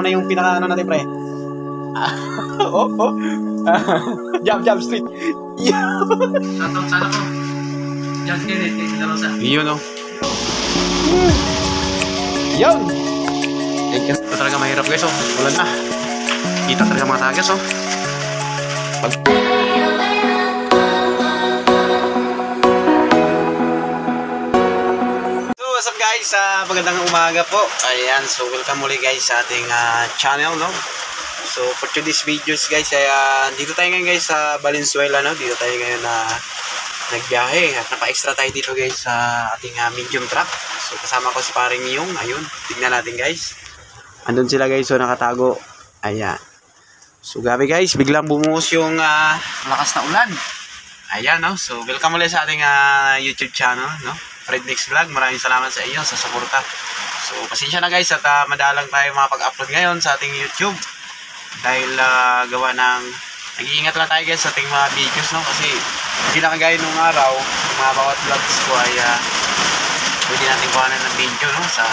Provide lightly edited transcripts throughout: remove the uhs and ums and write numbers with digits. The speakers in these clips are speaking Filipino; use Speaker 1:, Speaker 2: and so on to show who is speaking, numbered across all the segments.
Speaker 1: muna yung pinaka ano natin, pre. Oh, oh. Jump, street.
Speaker 2: Shoutout sana ko. John Kenneth, kay Sinarosa.
Speaker 1: Yun, oh. Yun. Thank you. Ito talaga mahirap, guys, oh. Ulan na. Kita talaga mga tagas, oh. What's up, guys? Magandang umaga po. Ayan, so welcome muli, guys, sa ating channel, no? So for today's videos, guys, ay dito tayo ngayon, guys, sa Valenzuela, no? Dito tayo ngayon na nagbiyahe at napa-extra tayo dito, guys, sa ating medium truck. So kasama ko si paring Yung. Ayun, tignan natin, guys. Andun sila, guys, so nakatago. Ayan. So gabi, guys, biglang bumuhos yung lakas na ulan. Ayan, no? So welcome ulit sa ating YouTube channel, no? Fred Mix Vlog. Maraming salamat sa inyo sa suporta. So pasensya na, guys, at madalang tayo makapag-upload ngayon sa ating YouTube. Dahil gawa ng nag-iingat lang tayo, guys, sa ating mga videos, no? Kasi hindi na kagaya nung araw, yung mga bawat vlogs ko ay pwede natin kuhanan ng video, no? Sa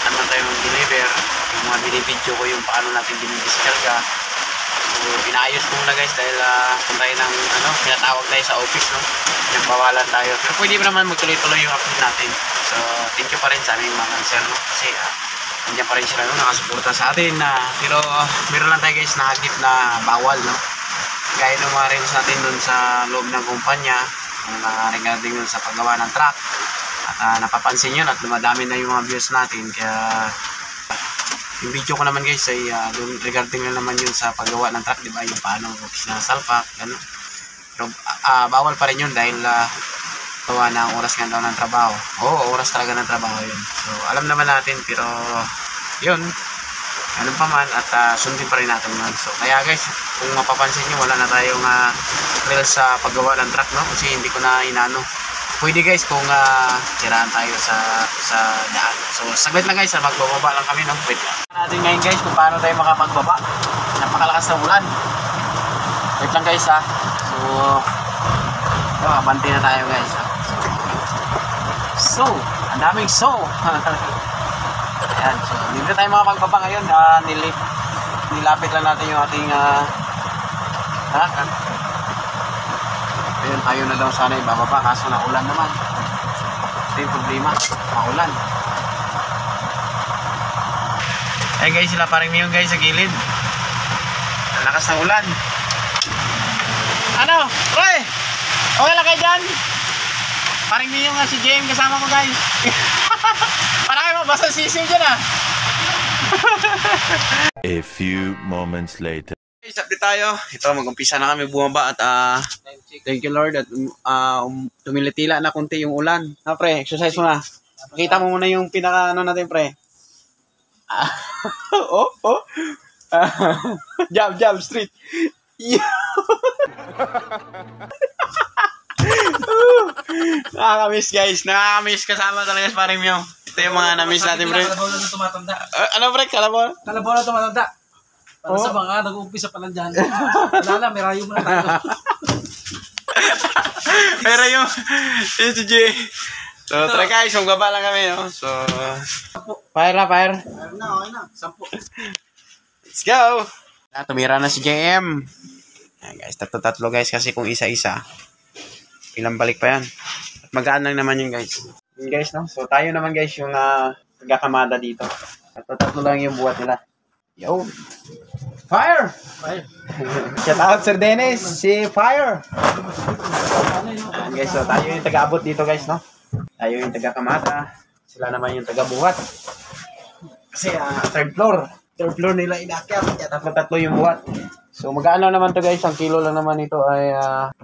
Speaker 1: ano tayo mag-deliver, yung mga binibideo ko, yung paano natin binibiskarga. So inaayos ko muna, guys, dahil kung tayo ng pinatawag tayo sa office, no? Nagbawalan tayo, pero pwede pa naman magtuloy-tuloy yung upload natin. So thank you pa rin sa aming mga sir, no? Kasi nandiyan pa rin sila, no? Nakasuporta sa atin pero meron lang tayo, guys, na hagip na bawal, no? Gaya ng mga rings natin dun sa loob ng kumpanya, regarding dun sa paggawa ng truck, at napapansin yun at dumadami na yung mga views natin. Kaya yung video ko naman, guys, ay regarding na naman yun sa paggawa ng truck, diba? Yung paano sinasalpak, gano'n. Pero bawal pa rin yun dahil gawa na ang oras nga daw ng trabaho. Oo, oras talaga ng trabaho yun. So alam naman natin, pero yun, ano pa man, at sundin pa rin natin yun. So kaya, guys, kung mapapansin nyo, wala na tayong reels sa paggawa ng truck, no? Kasi hindi ko na inano. Pwede, guys, kung siraan tayo sa daan. So saglit lang, guys, magbababa lang kami, no? Wait lang natin ngayon, guys, kung paano tayo makapagbaba. Napakalakas ng ulan. Wait lang, guys, So abanti na tayo, guys, So, ang daming Ayan, so dito tayo makapagbaba ngayon. Nilapit lang natin yung ating ayun, tayo na daw sana ibababa, kaso na ulan naman. Ito yung problema, maulan. Ay, guys, sila parang yung, guys, sa gilid. Ang lakas ng ulan. Ano? Oy! Okay lang kayo dyan? Parang yung si JM kasama ko, guys. Para kayo mabasa sisiw dyan,
Speaker 3: A few moments later.
Speaker 1: Okay, update tayo. Ito, mag-umpisa na kami bumaba at thank you, Lord, at tumilitila na konti yung ulan. Pre, exercise mo na. Pakita mo muna yung pinaka natin, pre. Oh. Jump, street. Nakakamiss, guys. Nakakamiss kasama talaga sa paring Myo. Ito yung mga namiss natin, pre.
Speaker 2: Kalabaw na tumatanda.
Speaker 1: Ano, pre? Kalabaw?
Speaker 2: Kalabaw na tumatanda. Para sa mga nag-uumpisa pa lang dyan. Wala na, may rayo mo na tayo.
Speaker 1: Pero yung si Jay. So, try, guys. Magbaba lang kami, no? So, fire na.
Speaker 2: Okay na. 10.
Speaker 1: Let's go! Tumira na si JM. Ayan, guys. Tatlo, guys. Kasi kung isa-isa, ilang balik pa yan. At magaan lang naman yun, guys. Yun, guys, no? So, tayo naman, guys, yung nagkakamada dito. Tatlo lang yung buhat nila. Yo! Fire! Shout out, Sir Dennis. Si Fire! Ayan, guys. So, tayo yung taga-abot dito, guys, no? Tayo yung taga-kamada. Sila naman yung taga-buhat. Kasi, third floor nila inakyat. Kaya tatlo yung buhat. So magkano naman to, guys? Ang kilo lang naman ito ay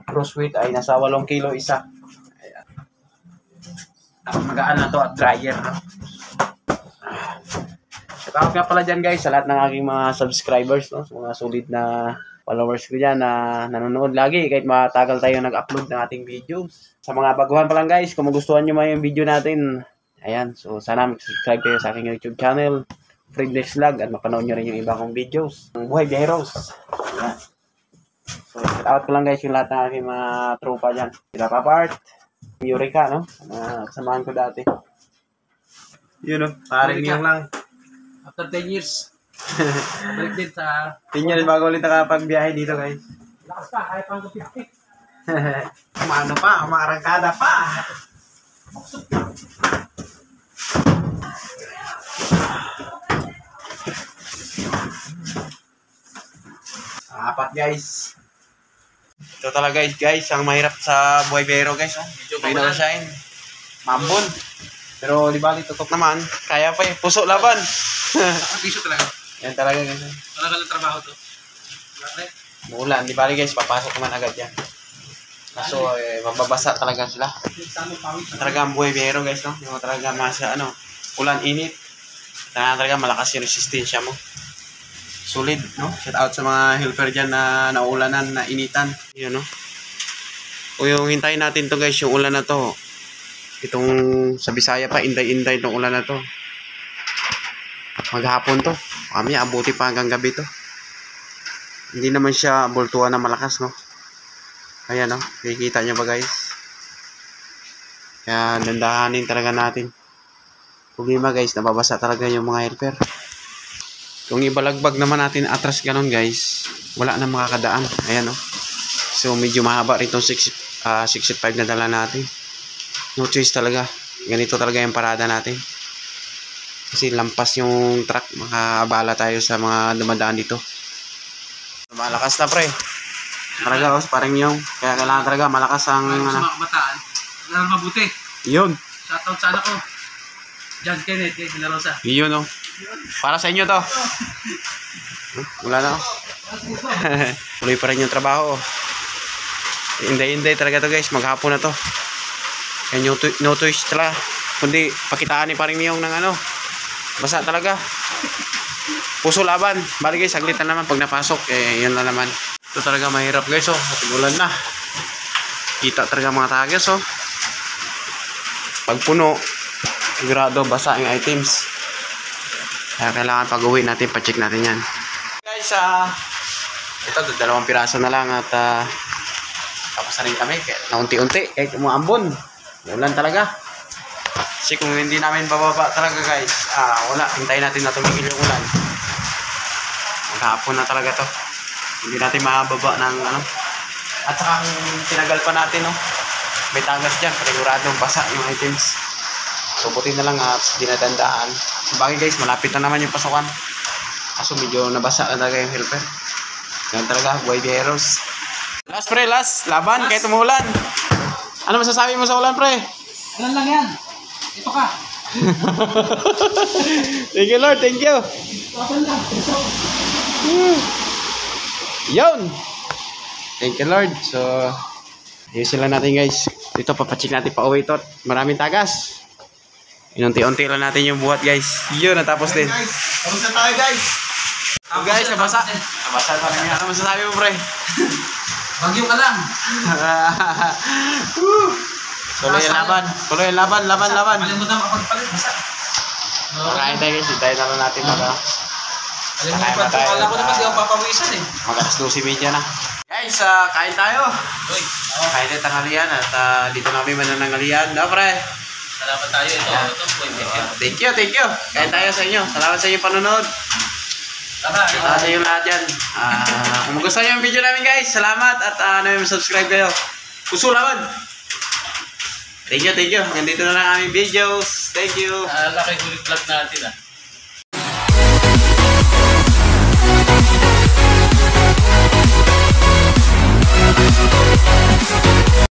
Speaker 1: gross weight ay nasa 8 kilo isa. Ayan. Magaan na to at dryer, no? Shoutout nga pala dyan, guys, sa lahat ng aking mga subscribers, no? Mga solid na followers ko dyan na nanonood lagi kahit matagal tayo nag-upload ng ating videos. Sa mga baguhan pa lang, guys, kung magustuhan nyo yung video natin, ayan, so sana mag-subscribe kayo sa aking YouTube channel, Fred Mix Vlog, at mapanood nyo rin yung iba kong videos ng Buhay Biyeros. Ayan. So, shout out ko lang, guys, yung lahat ng aking mga tropa dyan. Sila Papart, Eureka, no? Kasamahan ko dati. Yun, no? Paring Yung lang.
Speaker 2: After 10 years. Balik din sa...
Speaker 1: Tingnan din bago ulit nakapagbiyahe dito guys.
Speaker 2: Lakas pa, kaya pang gabi.
Speaker 1: Umano pa, umarangkada pa. Apat guys. Ito talaga guys, ang mahirap sa buhay bero guys. Oh. Medyo may na-shine. Mambon. Pero di bali tutok naman. Kaya pa eh. Puso laban.
Speaker 2: Nakabisyo talaga.
Speaker 1: Yan talaga guys.
Speaker 2: Wala ka ng trabaho to.
Speaker 1: Muulan. Di bali guys, papasok naman agad yan. Kaso mababasa talaga sila. Talaga ang buhay bero guys. No? Yung talaga masa ulan, init. Talaga malakas yung resistensya mo. Solid, no? Shout out sa mga helper dyan na naulanan, na initan. Yun, no? O yung hintayin natin to guys, yung ulan na to. Itong sa Bisaya pa, inday-inday itong ulan na to. Maghapon to. Kami, abuti pa hanggang gabi to. Hindi naman siya bultuan na malakas, no? Ayan, no? Kikita nyo ba guys? Kaya nandahanin talaga natin. Problema guys, nababasa talaga yung mga helper. Kung ibalagbag naman natin atras ganon guys, wala na makakadaan. Ayan, no? So medyo mahaba rin itong 65 na dala natin. No choice talaga. Ganito talaga yung parada natin. Kasi lampas yung truck, makabala tayo sa mga dumadaan dito. Malakas na pre. Talaga, parang yung kaya kailangan talaga malakas ang
Speaker 2: Sa mga kabataan, kailangan mabuti.
Speaker 1: yun.
Speaker 2: Shoutout sa anak ko. John Kenneth, kay Sila Rosa.
Speaker 1: Yun, no? Para sa inyo to. Wala na. Tuloy pa rin yung trabaho. Inday-inday talaga to guys. Maghapon na to. And yung no choice talaga. Kundi pakitaan pa rin yung ng basa talaga. Puso laban. Bali guys, saglit na naman pag napasok. Yun na naman. Ito talaga mahirap guys. Ulan na. Kita talaga mga tagas. Pag puno, sigurado basa yung items. Kaya kailangan pag-uwi natin, pa-check natin yan. Guys, ito, 2 piraso na lang at tapos na rin kami. Na unti-unti, kahit umuambon. Ulan talaga. Kasi kung hindi namin bababa talaga guys, wala. Hintayin natin na tumigil yung ulan. Maghapon na talaga to. Hindi natin mababa ng At saka kung tinagal pa natin, may tagas dyan. Paniguradong basa yung items. So, buti na lang at dinadandahan. Sabagay guys, malapit na naman yung pasukan. Kaso medyo nabasa na talaga yung helper. Ganun talaga, buhay beros. Last pre, last. Laban, kahit umuulan. Ano masasabi mo sa ulan pre?
Speaker 2: Alam lang yan. Ito ka.
Speaker 1: Thank you Lord, thank you. Yun. Thank you Lord. So, ayusin lang natin guys. Dito, papacheck natin pa uwi ito. Maraming tagas. Inunti-unti lang natin yung buhat guys. Yun, natapos din.
Speaker 4: Tapos na tayo guys.
Speaker 1: So guys, nabasa. Nabasa pa rin yan. Ano masasabi mo pre?
Speaker 2: Bagyo ka lang.
Speaker 1: Tuloy yung laban. Tuloy yung laban. Laban.
Speaker 2: Kalimutan makapagpalit. Basta.
Speaker 1: Makain tayo guys. Hintayin na lang natin
Speaker 2: Kalimutan ko. Kala ko naman di ako papawisan eh.
Speaker 1: Mag-alas 12:30 na. Guys, kain tayo.
Speaker 2: Uy.
Speaker 1: Kain tayo tanghalian at dito namin mananangalian. No pre?
Speaker 2: Salamat tayo. Ito.
Speaker 1: Thank you. Kain tayo sa inyo. Salamat sa inyong panonood. Salamat sa inyo lahat yan. Kung gusto nyo yung video namin guys, salamat at subscribe kayo. Puso laban. Thank you. Hanggang dito na lang aming videos. Thank you.
Speaker 2: Laki huling vlog natin